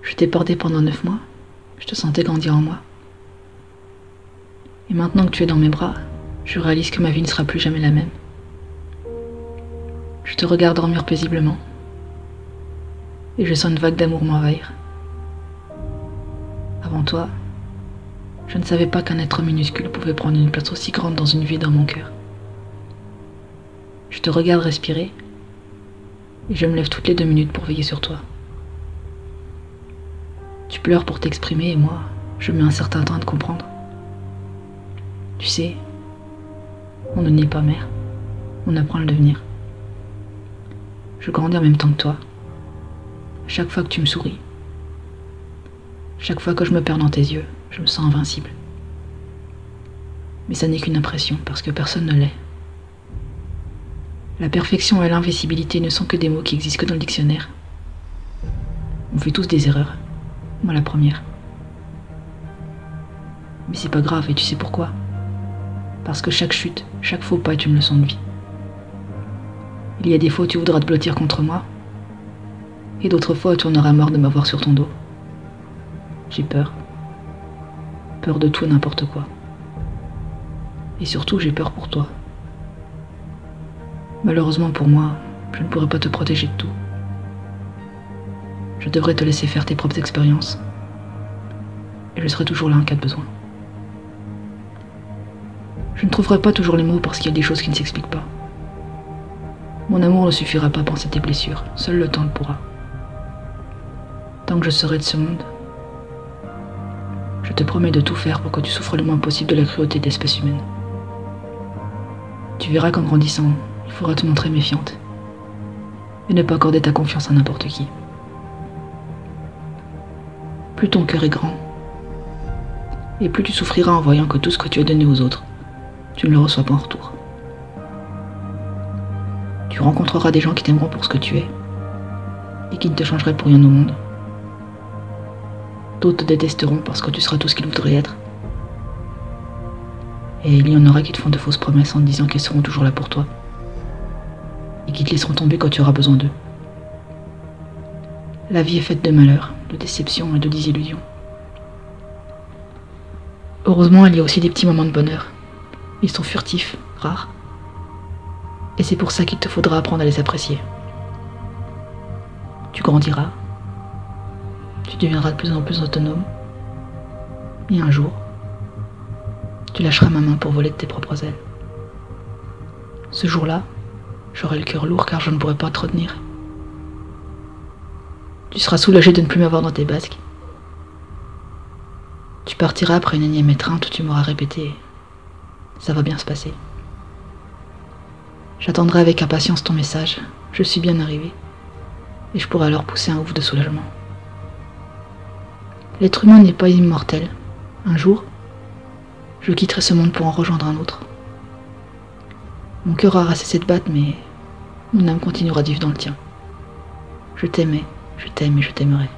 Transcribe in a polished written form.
Je t'ai porté pendant 9 mois. Je te sentais grandir en moi. Et maintenant que tu es dans mes bras, je réalise que ma vie ne sera plus jamais la même. Je te regarde dormir paisiblement. Et je sens une vague d'amour m'envahir. Avant toi, je ne savais pas qu'un être minuscule pouvait prendre une place aussi grande dans une vie et dans mon cœur. Je te regarde respirer, et je me lève toutes les 2 minutes pour veiller sur toi. Tu pleures pour t'exprimer et moi, je mets un certain temps à te comprendre. Tu sais, on ne naît pas mère, on apprend à le devenir. Je grandis en même temps que toi. Chaque fois que tu me souris, chaque fois que je me perds dans tes yeux, je me sens invincible. Mais ça n'est qu'une impression, parce que personne ne l'est. La perfection et l'invisibilité ne sont que des mots qui existent que dans le dictionnaire. On fait tous des erreurs, moi la première. Mais c'est pas grave, et tu sais pourquoi? Parce que chaque chute, chaque faux pas est une leçon de vie. Il y a des fois où tu voudras te blottir contre moi, et d'autres fois où tu en auras marre de m'avoir sur ton dos. J'ai peur. Peur de tout et n'importe quoi. Et surtout, j'ai peur pour toi. Malheureusement pour moi, je ne pourrai pas te protéger de tout. Je devrais te laisser faire tes propres expériences. Et je serai toujours là en cas de besoin. Je ne trouverai pas toujours les mots parce qu'il y a des choses qui ne s'expliquent pas. Mon amour ne suffira pas à penser tes blessures, seul le temps le pourra. Tant que je serai de ce monde, je te promets de tout faire pour que tu souffres le moins possible de la cruauté de l'espèce humaine. Tu verras qu'en grandissant, il faudra te montrer méfiante et ne pas accorder ta confiance à n'importe qui. Plus ton cœur est grand, et plus tu souffriras en voyant que tout ce que tu as donné aux autres, tu ne le reçois pas en retour. Tu rencontreras des gens qui t'aimeront pour ce que tu es et qui ne te changeraient pour rien au monde. D'autres te détesteront parce que tu seras tout ce qu'ils voudraient être. Et il y en aura qui te font de fausses promesses en te disant qu'elles seront toujours là pour toi et qui te laisseront tomber quand tu auras besoin d'eux. La vie est faite de malheurs, de déceptions et de désillusions. Heureusement, il y a aussi des petits moments de bonheur. Ils sont furtifs, rares. Et c'est pour ça qu'il te faudra apprendre à les apprécier. Tu grandiras. Tu deviendras de plus en plus autonome. Et un jour, tu lâcheras ma main pour voler de tes propres ailes. Ce jour-là, j'aurai le cœur lourd car je ne pourrai pas te retenir. Tu seras soulagé de ne plus m'avoir dans tes basques. Tu partiras après une énième étreinte où tu m'auras répété « Ça va bien se passer ». J'attendrai avec impatience ton message, je suis bien arrivé, et je pourrai alors pousser un ouf de soulagement. L'être humain n'est pas immortel. Un jour, je quitterai ce monde pour en rejoindre un autre. Mon cœur aura cessé de battre, mais mon âme continuera de vivre dans le tien. Je t'aimais, je t'aime et je t'aimerai.